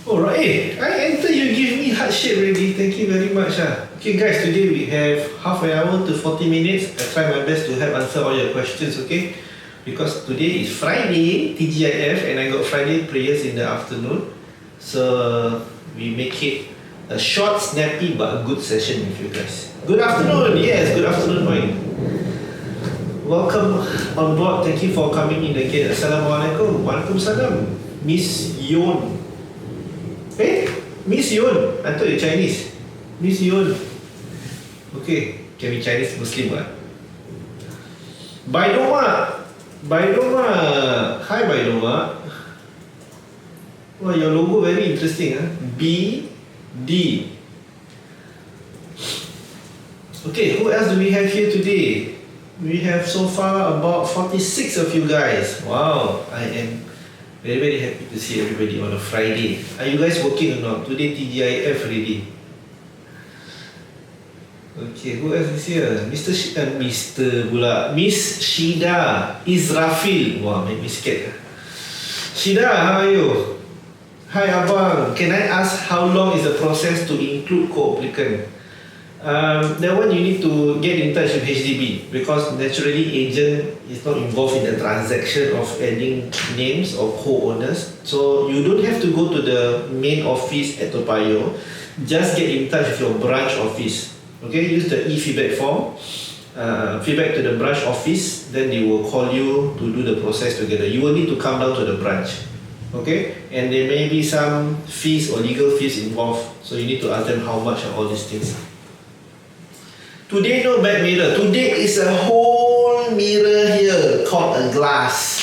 Alright, I enter, you give me heart shape already. Thank you very much. Okay guys, today we have half an hour to 40 minutes. I try my best to help answer all your questions, okay? Because today is Friday, TGIF, and I got Friday prayers in the afternoon. So we make it a short, snappy, but a good session with you guys. Good afternoon, yes, good afternoon, Mike. Welcome on board. Thank you for coming in again. Assalamualaikum. Waalaikumsalam. Miss Yon. Hey, Miss Yon. I thought you're Chinese. Miss Yon. Okay, can be Chinese Muslim, right? Baidoma. Hi, Baidoma. Wow, your logo very interesting, huh? BD. Okay, who else do we have here today? We have so far about 46 of you guys. Wow, I am very, very happy to see everybody on a Friday. Are you guys working or not? Today TGIF already. Okay, who else is here? Miss Shida Israfil. Wow, make me scared. Shida, how are you? Hi Abang, can I ask how long is the process to include co-applicant? That one you need to get in touch with HDB, because naturally agent is not involved in the transaction of adding names or co-owners. So you don't have to go to the main office at Toa Payoh. Just get in touch with your branch office. Okay, use the e-feedback form. Feedback to the branch office, then they will call you to do the process together. You will need to come down to the branch. Okay, and there may be some fees or legal fees involved, so you need to ask them how much are all these things. Today no back mirror. Today is a whole mirror here called a glass.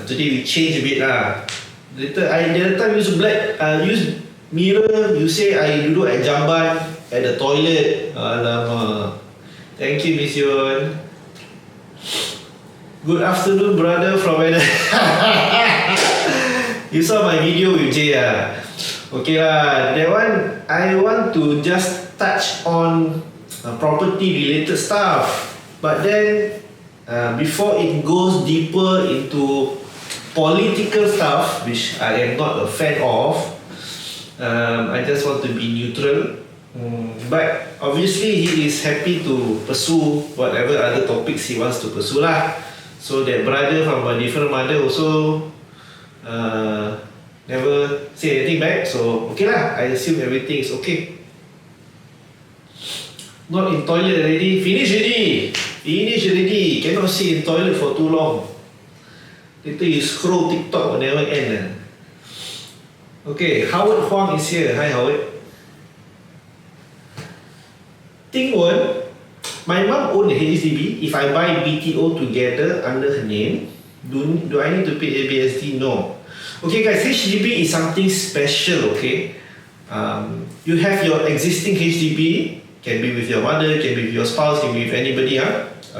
Today we change a bit lah. The other time use black, use mirror. You say I duduk at jamban at the toilet. Alamak. Thank you, Miss Yon. Good afternoon, brother from where? You saw my video with Jay Okay lah, that one I want to just touch on property related stuff. But then before it goes deeper into political stuff, which I am not a fan of, I just want to be neutral. But obviously he is happy to pursue whatever other topics he wants to pursue lah. So that brother from a different mother also never say anything back. So okay lah, I assume everything is okay. Not in toilet already. Finish already. Cannot sit in toilet for too long. Later you scroll TikTok will never end. Okay, Howard Huang is here. Hi Howard. Ting Wen, my mom own a HDB. If I buy BTO together under her name, do I need to pay ABSD? No. Okay guys, HDB is something special, okay? You have your existing HDB, can be with your mother, can be with your spouse, can be with anybody,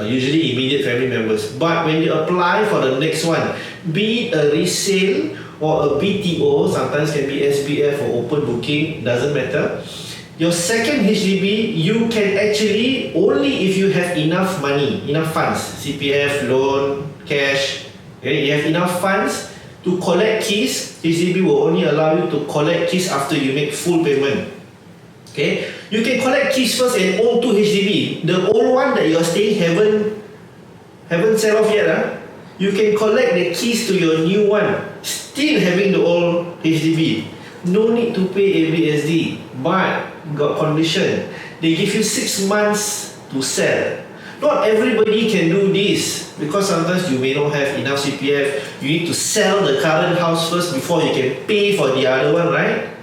usually immediate family members. But when you apply for the next one, be it a resale or a BTO, sometimes can be SBF or open booking, doesn't matter. Your second HDB, you can actually, only if you have enough money, enough funds, CPF, loan, cash, okay, you have enough funds to collect keys. HDB will only allow you to collect keys after you make full payment. Okay, you can collect keys first and own two HDB. The old one that you are staying haven't sell off yet. You can collect the keys to your new one, still having the old HDB. No need to pay ABSD, but got condition. They give you 6 months to sell. Not everybody can do this, because sometimes you may not have enough CPF. You need to sell the current house first before you can pay for the other one, right?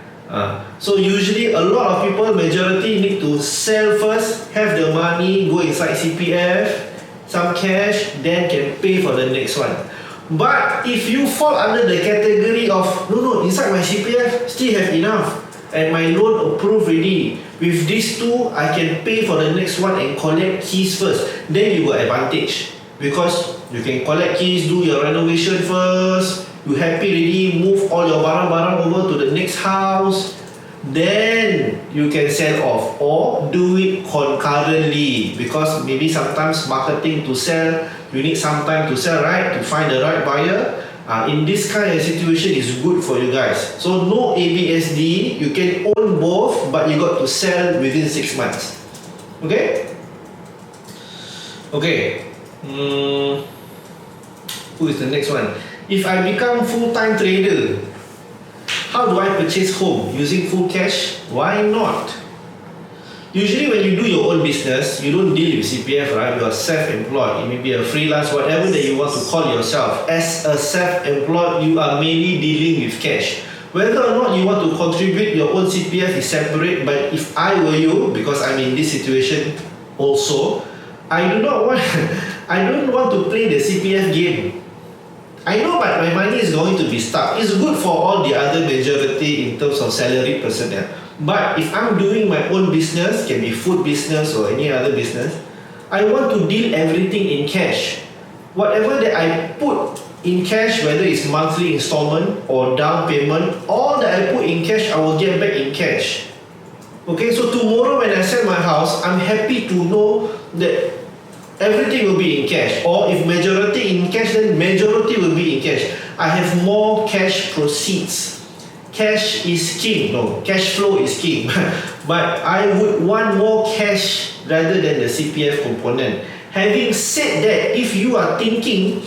So usually a lot of people, majority, need to sell first, have the money, go inside CPF, some cash, then can pay for the next one. But if you fall under the category of no, inside my CPF still have enough and my loan approved already, with these two I can pay for the next one and collect keys first, then you got advantage, because you can collect keys, do your renovation first, you happy already, move all your barang-barang over to the next house, then you can sell off, or do it concurrently, because maybe sometimes marketing to sell, you need some time to sell, right, to find the right buyer. In this kind of situation, is good for you guys. So no ABSD, you can own both, but you got to sell within 6 months. Okay? Okay. Who is the next one? If I become full-time trader, how do I purchase home? Using full cash? Why not? Usually when you do your own business, you don't deal with CPF, right? You are self-employed. You may be a freelance, whatever that you want to call yourself. As a self-employed, you are mainly dealing with cash. Whether or not you want to contribute your own CPF is separate, but if I were you, because I'm in this situation also, I don't want to play the CPF game. I know, but my money is going to be stuck. It's good for all the other majority in terms of salary personnel. But if I'm doing my own business, can be food business or any other business, I want to deal everything in cash. Whatever that I put in cash, whether it's monthly installment or down payment, all that I put in cash, I will get back in cash. Okay, so tomorrow when I sell my house, I'm happy to know that everything will be in cash. Or if majority in cash, then majority will be in cash. I have more cash proceeds. Cash is king. No, cash flow is king. But I would want more cash rather than the CPF component. Having said that, if you are thinking,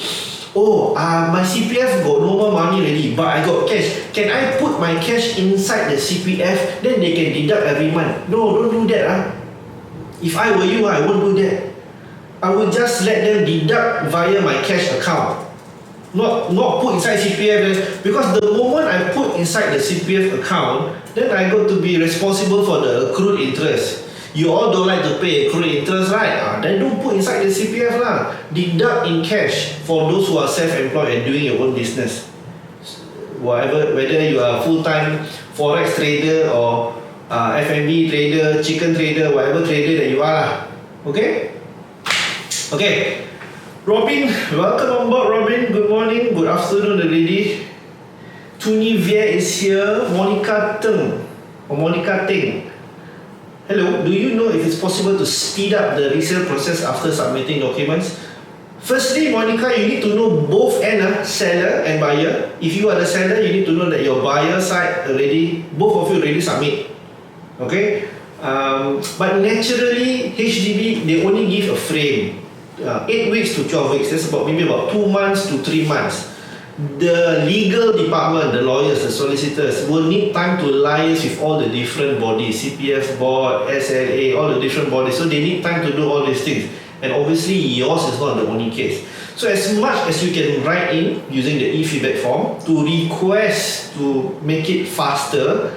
my CPF got no more money already, but I got cash, can I put my cash inside the CPF? Then they can deduct every month. No, don't do that. If I were you, I won't do that. I would just let them deduct via my cash account. Not put inside CPF, because the moment I put inside the CPF account, then I got to be responsible for the accrued interest. You all don't like to pay accrued interest, right? Then don't put inside the CPF lah. Deduct in cash for those who are self-employed and doing your own business. Whether you are full-time forex trader or F&B trader, chicken trader, whatever trader that you are lah. Okay? Okay. Robin, welcome on board, Robin. Good morning, good afternoon already. Tuni Vie is here. Monica Teng. Hello, do you know if it's possible to speed up the resale process after submitting documents? Firstly, Monica, you need to know both ends, seller and buyer. If you are the seller, you need to know that your buyer side already, both of you already submit. Okay? But naturally, HDB, they only give a frame. 8 weeks to 12 weeks. That's maybe about 2 months to 3 months. The legal department, the lawyers, the solicitors will need time to liaise with all the different bodies, CPF board, SLA, all the different bodies. So they need time to do all these things. And obviously yours is not the only case. So as much as you can write in using the e-feedback form to request to make it faster,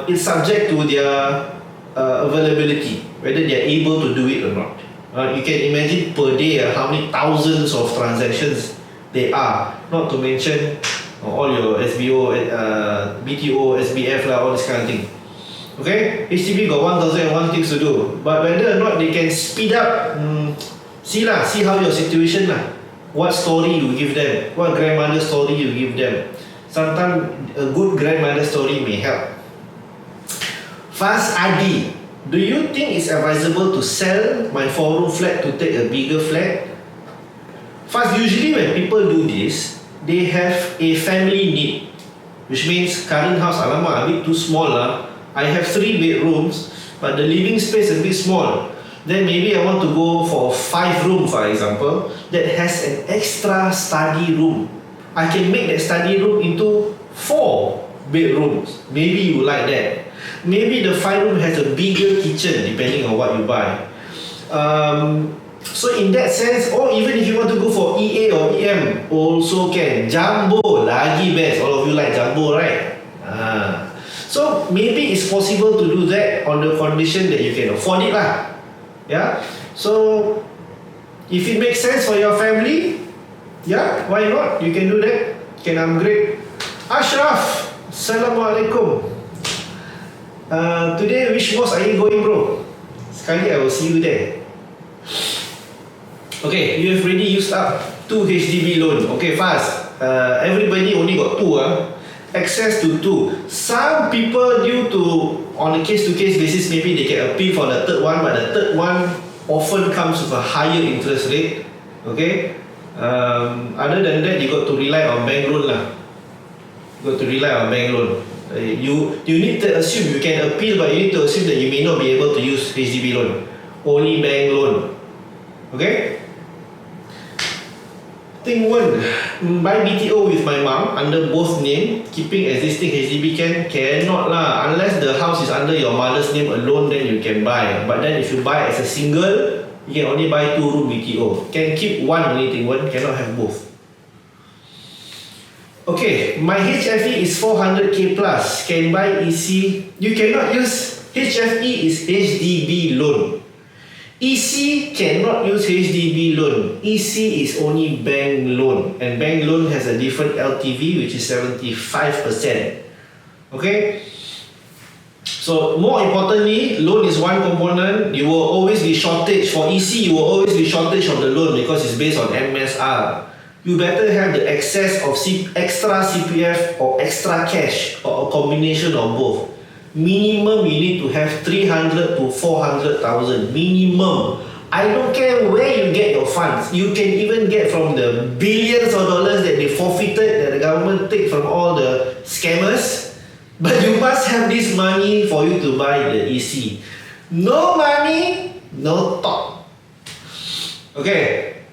it's subject to their availability, whether they are able to do it or not. You can imagine per day how many thousands of transactions they are. Not to mention all your SBO, BTO, SBF all this kind of thing. Okay, HDB got 1001 things to do, but whether or not they can speed up, see how your situation lah. What story you give them, what grandmother story you give them. Sometimes a good grandmother story may help. Fast Adi, do you think it's advisable to sell my 4-room flat to take a bigger flat? Fast, usually when people do this, they have a family need, which means current house, alamak, a bit too small lah. I have 3 bedrooms, but the living space is a bit small. Then maybe I want to go for a 5-room, for example, that has an extra study room. I can make that study room into 4 bedrooms. Maybe you like that. Maybe the 5-room has a bigger kitchen, depending on what you buy. So in that sense, or even if you want to go for EA or EM, also can. Jumbo, lagi best. All of you like jumbo, right? So maybe it's possible to do that on the condition that you can afford it lah. Yeah. So if it makes sense for your family, yeah, why not? You can do that. Can upgrade. Ashraf, Assalamualaikum. Today, which mosque are you going, bro? Sekali I will see you there. Okay, you have already used up 2 HDB loan. Okay, fast. Everybody only got 2. Access to 2. Some people, due to on a case-to-case basis, maybe they can appeal for the 3rd one, but the 3rd one often comes with a higher interest rate. Okay, Other than that, you got to rely on bank loan lah. You got to rely on bank loan. You need to assume you can appeal, but you need to assume that you may not be able to use HDB loan. Only bank loan. Okay? Thing one, buy BTO with my mom under both name, keeping existing HDB cannot lah. Unless the house is under your mother's name alone, then you can buy. But then if you buy as a single, you can only buy 2-room BTO. Can keep one only, thing one, cannot have both. Okay, my HFE is 400k plus. Can buy EC. You cannot use HFE is HDB loan. EC cannot use HDB loan. EC is only bank loan, and bank loan has a different LTV, which is 75%. Okay. So more importantly, loan is one component. You will always be shortage for EC. You will always be shortage of the loan because it's based on MSR. You better have the excess of extra CPF or extra cash or a combination of both. Minimum you need to have 300 to 400,000 minimum. I don't care where you get your funds. You can even get from the billions of dollars that they forfeited, that the government take from all the scammers. But you must have this money for you to buy the EC. No money, no talk. Okay.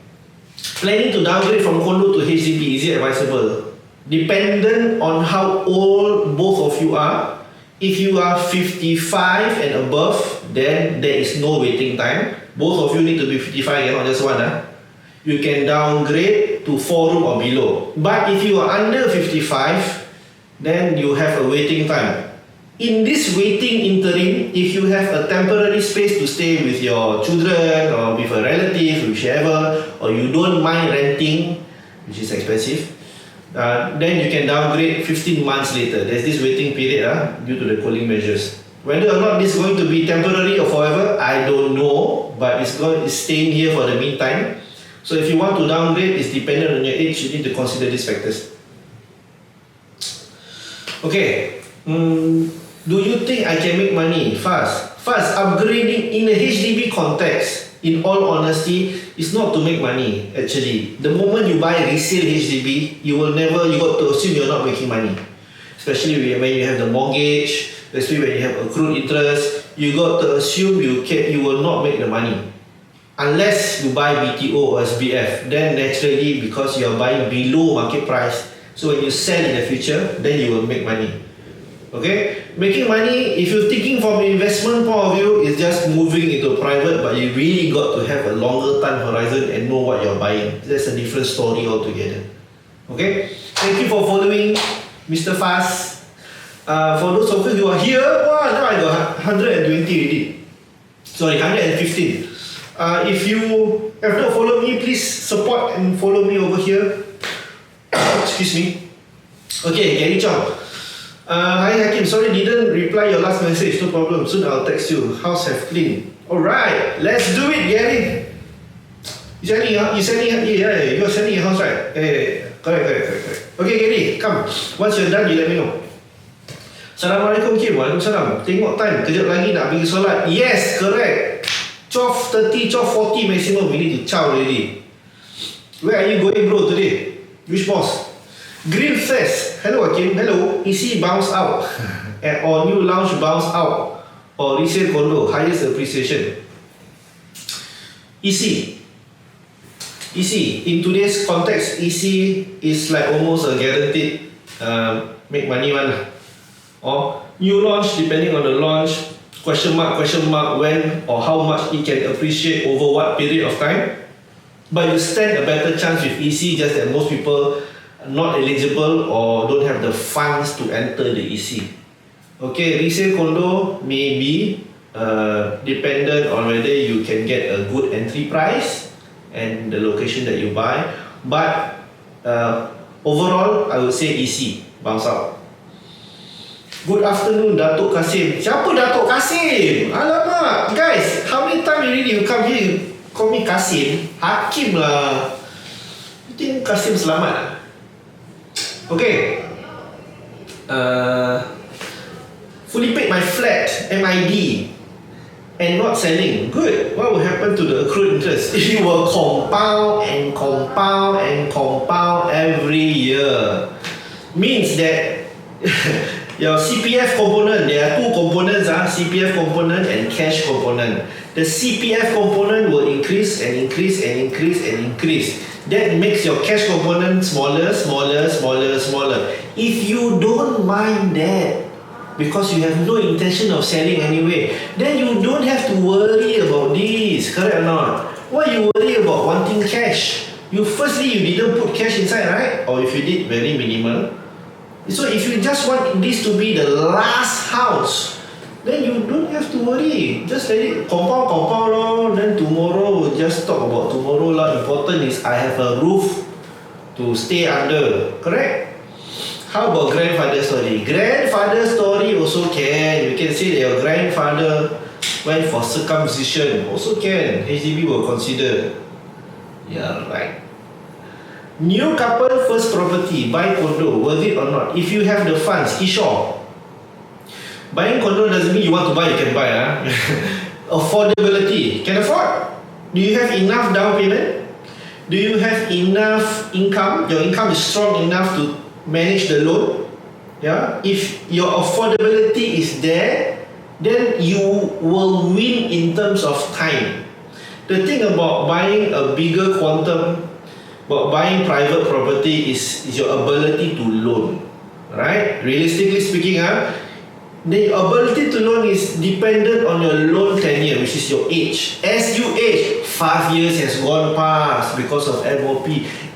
Planning to downgrade from condo to HDB, is it advisable? Dependent on how old both of you are. If you are 55 and above, then there is no waiting time. Both of you need to be 55, not just one. You can downgrade to 4-room or below. But if you are under 55, then you have a waiting time. In this waiting interim, if you have a temporary space to stay with your children or with a relative, whichever, or you don't mind renting, which is expensive, then you can downgrade 15 months later. There's this waiting period due to the cooling measures. Whether or not this is going to be temporary or forever, I don't know, but it's staying here for the meantime. So if you want to downgrade, it's dependent on your age. You need to consider these factors. Okay. Do you think I can make money fast? Fast upgrading in a HDB context, in all honesty, is not to make money actually. The moment you buy resale HDB, you got to assume you're not making money. Especially when you have the mortgage, especially when you have accrued interest, you got to assume you will not make the money. Unless you buy BTO or SBF, then naturally because you are buying below market price, so when you sell in the future, then you will make money. Okay, making money, if you're thinking from an investment point of view, is just moving into private, but you really got to have a longer time horizon and know what you're buying. That's a different story altogether. Okay, thank you for following Mr. Fast. For those of you who are here, now I got 120 already. Sorry, 115. If you have not followed me, please support and follow me over here. Excuse me. Okay, Gary Chong. Hi Hakim, sorry didn't reply your last message. No problem, soon I'll text you. House have cleaned. Alright, let's do it, Gary. You're selling your house, right? Correct. Okay, Gary, come. Once you're done, you let me know. Assalamualaikum, Kim. Waalaikumsalam. Tengok time, kejap lagi nak pergi solat. Yes, correct. 12:30, 12:40 maximum. We need to chow already. Where are you going, bro, today? Which boss? Green says, hello Hakim, hello. EC bounce out or new lounge bounce out or resale condo, highest appreciation. EC, in today's context, EC is like almost a guaranteed make money one. Or new launch, depending on the launch, question mark when or how much it can appreciate over what period of time. But you stand a better chance with EC, just that most people not eligible or don't have the funds to enter the EC. Okay, resale condo may be dependent on whether you can get a good entry price and the location that you buy. But overall, I would say EC bounce out. Good afternoon, Datuk Kasim. Siapa Datuk Kasim? Alamak, guys, how many times you come here you call me Kasim? Hakim lah. You think Kasim selamat? Okay. Fully paid my flat, MID. and not selling, good. What will happen to the accrued interest? It will compound and compound and compound every year. Means that your CPF component, there are two components, CPF component and cash component. The CPF component will increase and increase and increase and increase. That makes your cash component smaller, smaller, smaller, smaller. If you don't mind that, because you have no intention of selling anyway, then you don't have to worry about this, correct or not? Why you worry about wanting cash? Firstly, you didn't put cash inside, right? Or if you did, very minimal. So if you just want this to be the last house, then you don't have to worry. Just let it compound lor. Then tomorrow we'll just talk about tomorrow lah. Important is I have a roof to stay under, correct? How about grandfather story? Grandfather story also can. You can say that your grandfather went for circumcision. Also can. HDB will consider. Yeah, right. New couple first property, buy condo, worth it or not? If you have the funds, Kishore. Buying condo doesn't mean you want to buy, you can buy. Affordability, can afford? Do you have enough down payment? Do you have enough income? Your income is strong enough to manage the loan. Yeah, if your affordability is there, then you will win in terms of time. The thing about buying a bigger quantum, about buying private property is your ability to loan, right? Realistically speaking, the ability to loan is dependent on your loan tenure, which is your age. As you age, 5 years has gone past because of MOP.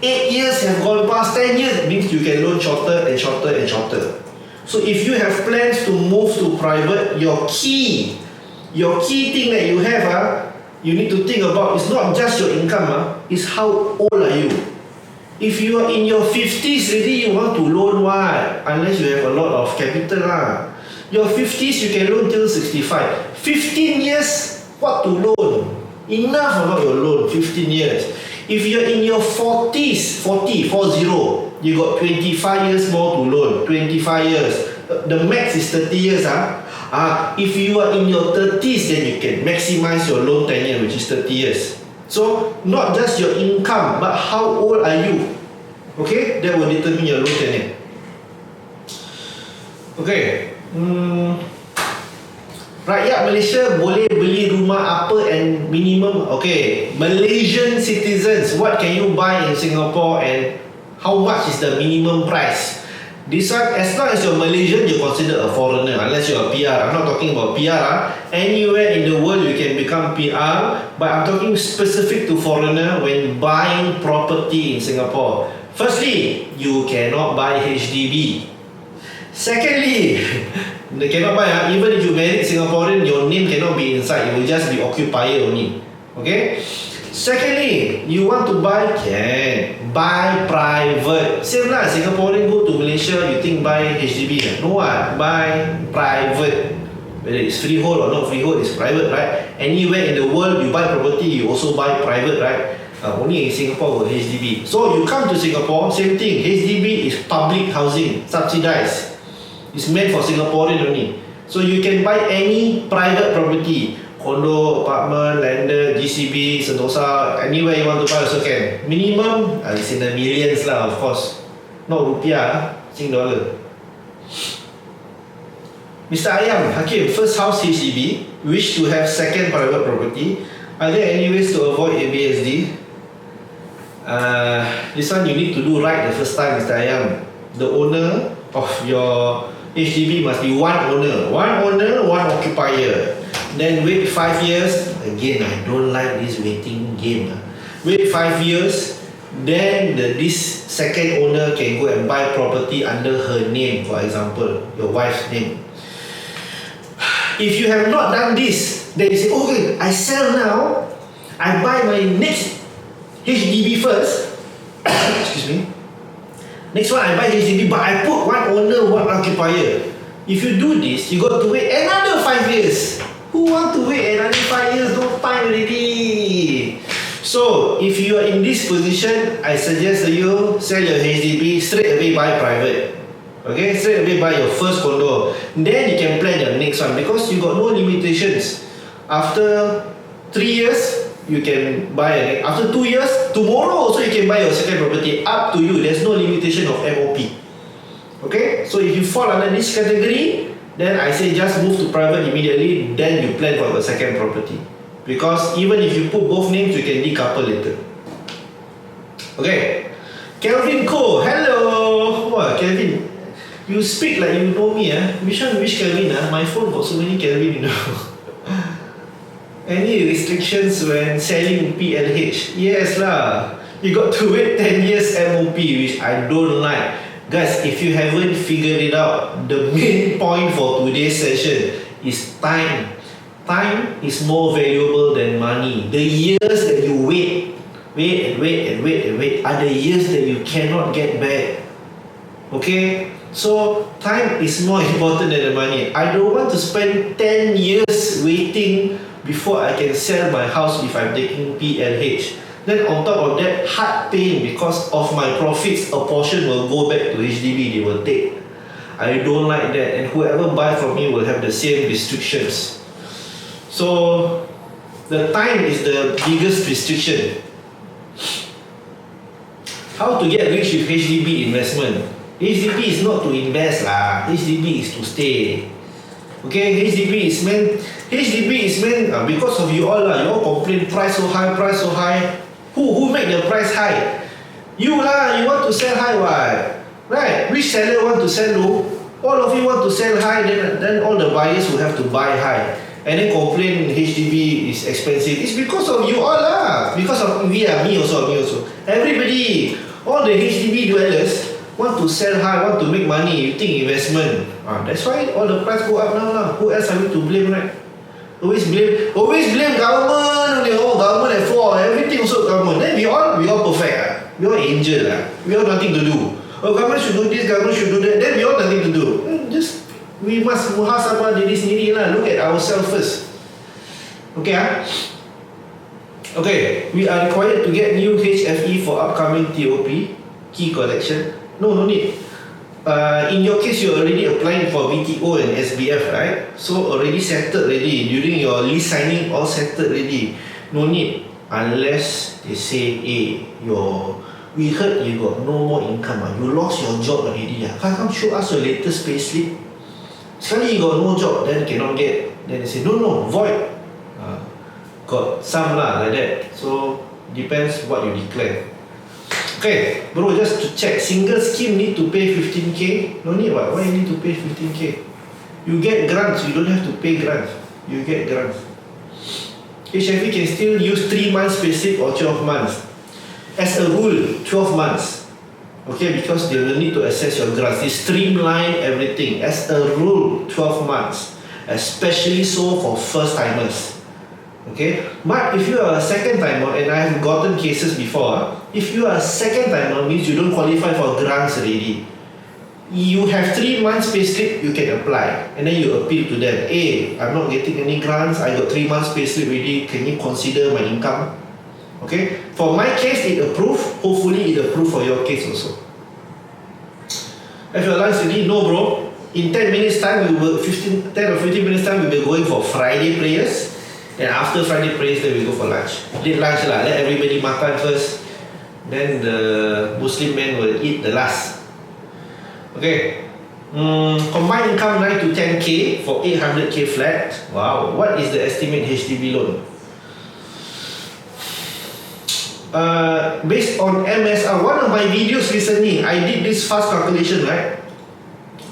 8 years have gone past, 10 years means you can loan shorter and shorter and shorter. So if you have plans to move to private, your key thing that you have, you need to think about is not just your income, is how old are you? If you are in your 50s already, you want to loan what? Unless you have a lot of capital Your 50s you can loan till 65. 15 years, what to loan? Enough about your loan, 15 years. If you're in your 40s, 40, you got 25 years more to loan, 25 years. The max is 30 years. If you are in your 30s, then you can maximize your loan tenure, which is 30 years. So, not just your income, but how old are you? Okay, that will determine your loan tenure. Okay. Rakyat Malaysia boleh beli rumah apa and minimum? Okay, Malaysian citizens, what can you buy in Singapore and how much is the minimum price? This one, as long as you're Malaysian, you're considered a foreigner, unless you're a PR. I'm not talking about PR. Anywhere in the world you can become PR, but I'm talking specific to foreigner when buying property in Singapore. Firstly, you cannot buy HDB. Secondly, they cannot buy. Even if you married Singaporean, your name cannot be inside. It will just be occupier only. Okay. Secondly, you want to buy, can buy private. Same lah. Singaporean go to Malaysia, you think buy HDB? No, buy private. Whether it's freehold or not freehold, it's private, right? Anywhere in the world you buy property, you also buy private, right? Only in Singapore with HDB. So you come to Singapore, same thing. HDB is public housing, subsidized. It's meant for Singaporean only. So you can buy any private property, condo, apartment, landed, GCB, Sentosa, anywhere you want to buy also can. Minimum, it's in the millions lah, of course. Not rupiah, Sing dollar. Mr. Ayam, Hakim, first house HDB, wish to have second private property. Are there any ways to avoid ABSD? This one you need to do right the first time, Mr. Ayam. The owner of your HDB must be one owner, one occupier. Then wait 5 years. Again, I don't like this waiting game. Wait 5 years, then this second owner can go and buy property under her name, for example, your wife's name. If you have not done this, then you say, okay, I sell now, I buy my next HDB first. Excuse me. Next one, I buy HDB, but I put one owner, one occupier. If you do this, you got to wait another 5 years. Who want to wait another 5 years? No time already. So, if you are in this position, I suggest to you, sell your HDB, straight away buy private. Okay, straight away buy your first condo. Then you can plan your next one because you got no limitations. After 3 years, you can buy. After 2 years, tomorrow also you can buy your second property. Up to you. There's no limitation of MOP. Okay, so if you fall under this category, then I say just move to private immediately. Then you plan for the second property. Because even if you put both names, you can decouple later. Okay, Kelvin Ko, hello. Wah, Kelvin, you speak like you know me. Which Kelvin? My phone got so many Kelvin, you know. Any restrictions when selling PLH? Yes lah. You got to wait 10 years MOP, which I don't like. Guys, if you haven't figured it out, the main point for today's session is time. Time is more valuable than money. The years that you wait are the years that you cannot get back. Okay? So, time is more important than the money. I don't want to spend 10 years waiting before I can sell my house if I'm taking PLH. Then on top of that, hard pain because of my profits, a portion will go back to HDB, they will take. I don't like that, and whoever buy from me will have the same restrictions. So, the time is the biggest restriction. How to get rich with HDB investment? HDB is not to invest lah. HDB is to stay. Okay, HDB is meant because of you all lah. You all complain price so high. Who make the price high? You lah. You want to sell high, what? Right? Which seller want to sell low? All of you want to sell high, then all the buyers will have to buy high, and then complain HDB is expensive. It's because of you all lah. Because of me also. Everybody, all the HDB dwellers want to sell high, want to make money. You think investment? That's why all the price go up now lah. Who else are we to blame, right? Always blame government only. Oh, government at fault. Everything also government. Then we all perfect. We all angel lah. We all nothing to do. Oh, government should do this, government should do that. Then we all nothing to do. We must muhasabah diri sendiri lah. Look at ourselves first. Okay Okay, we are required to get new HFE for upcoming TOP key collection. No need. In your case, you're already applying for BTO and SBF, right? So already settled already. During your lease signing, all settled already. No need. Unless they say, we heard you got no more income. You lost your job already. Come show us your latest payslip. Suddenly you got no job, then cannot get. Then they say, no, void. Got some lah, like that. So, depends what you declare. Okay, bro, just to check, single scheme need to pay 15k? No need what? Why you need to pay 15k? You get grants, you don't have to pay grants. You get grants. HFE can still use 3 months payslip or 12 months. As a rule, 12 months. Okay, because they will need to assess your grants. They streamline everything. As a rule, 12 months. Especially so for first timers. Okay, but if you are a second timer, and I have gotten cases before, if you are a second timer, means you don't qualify for grants already. You have 3 months payslip, you can apply, and then you appeal to them. I'm not getting any grants. I got 3 months payslip already. Can you consider my income? Okay, for my case, it approved. Hopefully, it approved for your case also. Have your lunch ready? No, bro. In 10 minutes time, 10 or 15 minutes time, we will be going for Friday prayers. And after Friday prayers, then we go for lunch. Late lunch lah. Let everybody makan first. Then the Muslim men will eat the last. Okay. Combined income 9 to 10k for 800k flat. Wow. What is the estimate HDB loan? Based on MSR, one of my videos recently, I did this fast calculation, right?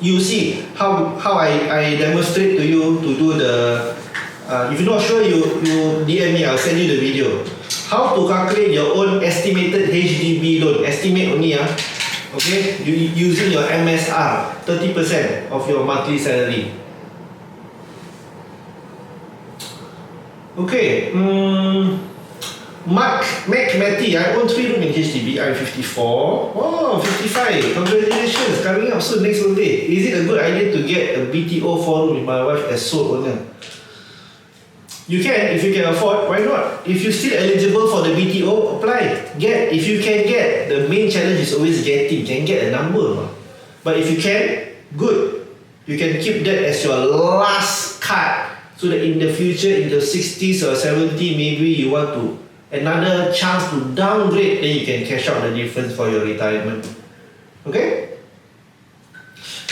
You see how I demonstrate to you to do the. If you're not sure, you DM me, I'll send you the video. How to calculate your own estimated HDB loan. Estimate only, okay? Using your MSR, 30% of your monthly salary. Okay, Mac Matty, I own 3 room in HDB. I'm 54. Oh, 55. Congratulations, coming up soon next birthday. Is it a good idea to get a BTO 4 room with my wife as sole owner? You can, if you can afford, why not? If you're still eligible for the BTO, apply. Get, if you can get. The main challenge is always getting. Can get a number. But if you can, good. You can keep that as your last card so that in the future, in the 60s or 70, maybe you want to another chance to downgrade, then you can cash out the difference for your retirement. Okay?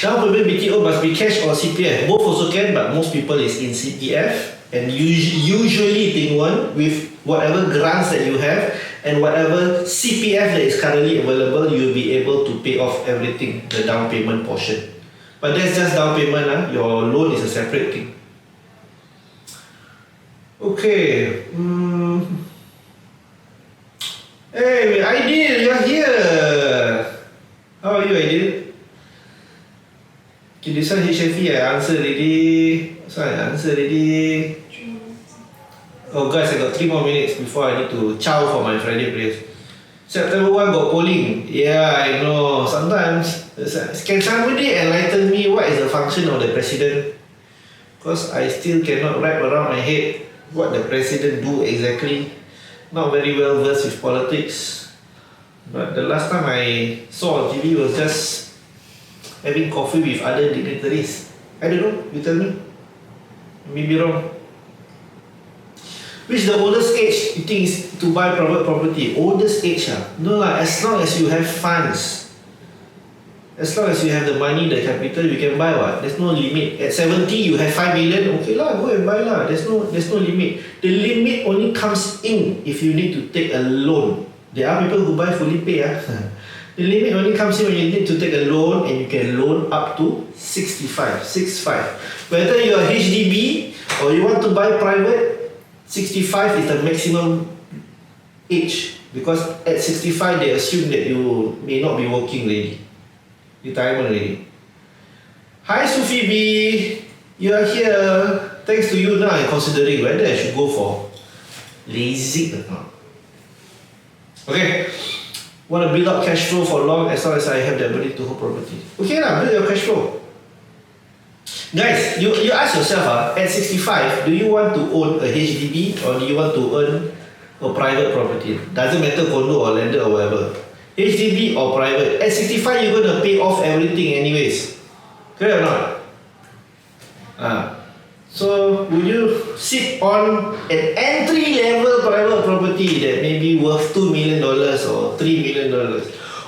Down payment BTO must be cash or CPF. Both also can, but most people is in CPF. And usually thing one, with whatever grants that you have and whatever CPF that is currently available, you'll be able to pay off everything, the down payment portion. But that's just down payment, your loan is a separate thing. Okay. Hey, Aidil, you're here. How are you, Aidil? Okay, this one HFE, I answer already. Sorry, I answer already. Oh guys, I got 3 more minutes before I need to chow for my Friday prayers. September 1 got polling. Yeah, I know. Sometimes, can somebody enlighten me what is the function of the president? Because I still cannot wrap around my head what the president do exactly. Not very well versed with politics. But the last time I saw on TV was just having coffee with other dignitaries. I don't know, you tell me. Maybe wrong. Which the oldest age you think is to buy private property? Oldest age No lah, as long as you have funds. As long as you have the money, the capital, you can buy what? There's no limit. At 70, you have 5 million, okay lah, go and buy lah. There's no limit. The limit only comes in if you need to take a loan. There are people who buy fully pay The limit only comes in when you need to take a loan, and you can loan up to 65. Whether you are HDB or you want to buy private, 65 is the maximum age, because at 65 they assume that you may not be working already, retirement already. Hi Sufi B, you are here. Thanks to you, now I'm considering whether I should go for LASIK or not. Okay, want to build up cash flow for long as long as I have the ability to hold property. Okay lah, build your cash flow. Guys, you ask yourself, at 65, do you want to own a HDB or do you want to own a private property? Doesn't matter condo or landed or whatever. HDB or private. At 65, you're going to pay off everything anyways. Correct or not? So, would you sit on an entry-level private property that may be worth $2 million or $3 million?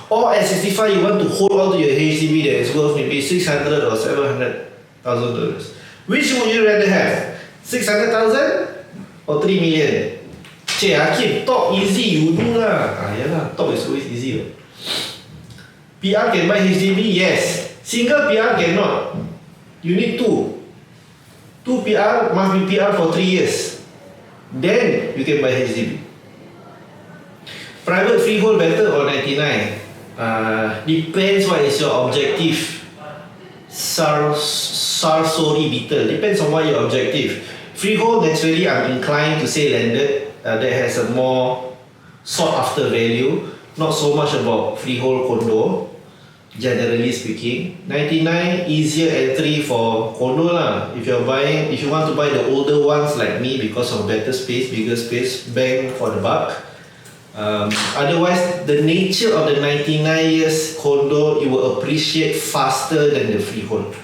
Or at 65, you want to hold on to your HDB that is worth maybe $600,000 or $700,000. Which would you rather have? 600,000 or 3 million? Cik Hakim, talk easy, you do lah. Yalah, talk is always easy. PR can buy HDB? Yes. Single PR cannot. You need 2 PR must be PR for 3 years. Then you can buy HDB. Private freehold better or 99? Depends what is your objective. Sorry beetle. Depends on what your objective. Freehold, naturally I'm inclined to say landed. That has a more sought after value. Not so much about freehold condo, generally speaking. 99 easier entry for condo lah. If you want to buy the older ones like me because of better space, bigger space, bang for the buck. Otherwise, the nature of the 99 years condo, you will appreciate faster than the freehold.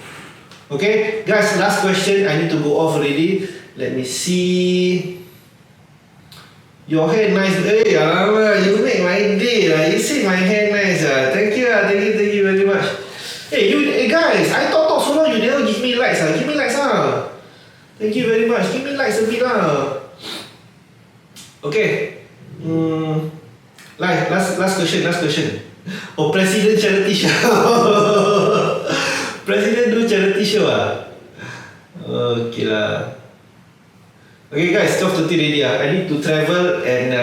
Okay, guys, last question. I need to go off already. Let me see. Your hair nice. Hey, you make my day. You see my hair nice. Thank you very much. Hey, guys, I talk so long, you never give me likes. Give me likes. Thank you very much. Give me likes a bit. Okay. Last question. Oh, President charity show. President do charity show Okay lah. Okay guys, 12:30 already. I need to travel and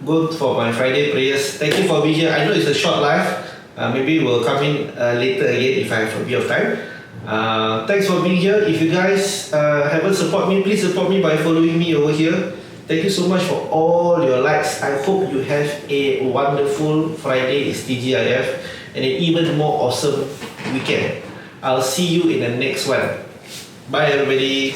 go for my Friday prayers. Thank you for being here. I know it's a short live. Maybe we'll come in later again if I have a bit of time. Thanks for being here. If you guys haven't support me, please support me by following me over here. Thank you so much for all your likes. I hope you have a wonderful Friday. It's TGIF and an even more awesome weekend. I'll see you in the next one. Bye everybody.